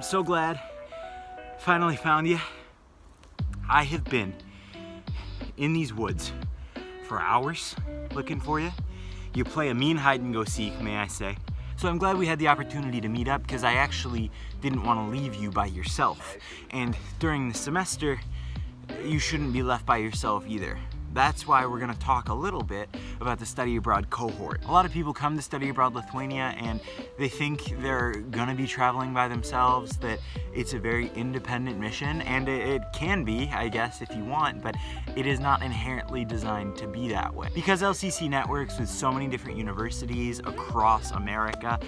so glad finally found you. I have been in these woods for hours looking for you. You play a mean hide and go seek, may I say. So I'm glad we had the opportunity to meet up because I actually didn't want to leave you by yourself. And during the semester, you shouldn't be left by yourself either. That's why we're going to talk a little bit about the study abroad cohort. A lot of people come to study abroad Lithuania and they think they're going to be traveling by themselves, that it's a very independent mission, and it can be, I guess, if you want, but it is not inherently designed to be that way. Because LCC networks with so many different universities across America,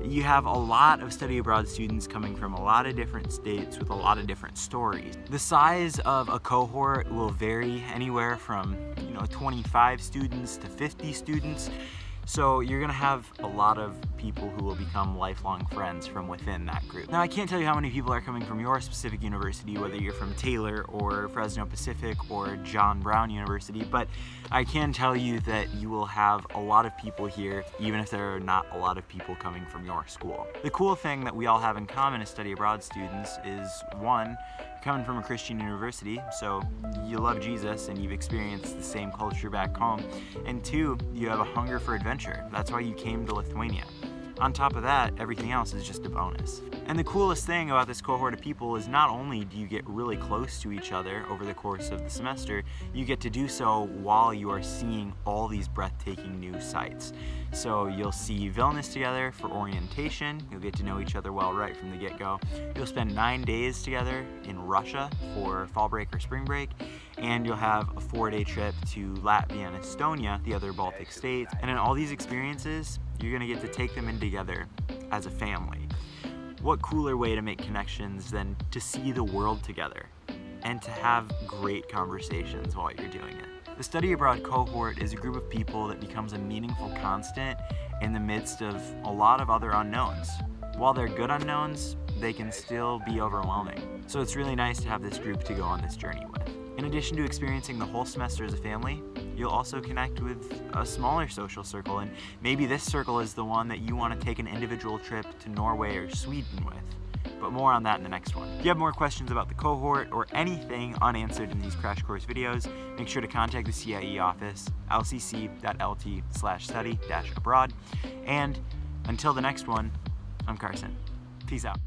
you have a lot of study abroad students coming from a lot of different states with a lot of different stories. The size of a cohort will vary anywhere from 25 students to 50 students. So you're gonna have a lot of people who will become lifelong friends from within that group. Now I can't tell you how many people are coming from your specific university, whether you're from Taylor or Fresno Pacific or John Brown University, but I can tell you that you will have a lot of people here, even if there are not a lot of people coming from your school. The cool thing that we all have in common as study abroad students is, one, coming from a Christian university, so you love Jesus and you've experienced the same culture back home, and two, you have a hunger for adventure. That's why you came to Lithuania. On top of that, everything else is just a bonus. And the coolest thing about this cohort of people is not only do you get really close to each other over the course of the semester, you get to do so while you are seeing all these breathtaking new sights. So you'll see Vilnius together for orientation, you'll get to know each other well right from the get-go. You'll spend 9 days together in Russia for fall break or spring break, and you'll have a 4-day trip to Latvia and Estonia, the other Baltic states. And in all these experiences, you're gonna get to take them in together as a family. What cooler way to make connections than to see the world together and to have great conversations while you're doing it? The study abroad cohort is a group of people that becomes a meaningful constant in the midst of a lot of other unknowns. While they're good unknowns, they can still be overwhelming. So it's really nice to have this group to go on this journey with. In addition to experiencing the whole semester as a family, you'll also connect with a smaller social circle, and maybe this circle is the one that you want to take an individual trip to Norway or Sweden with. But more on that in the next one. If you have more questions about the cohort or anything unanswered in these crash course videos, make sure to contact the CIE office, lcc.lt/study-abroad. And until the next one, I'm Carson. Peace out.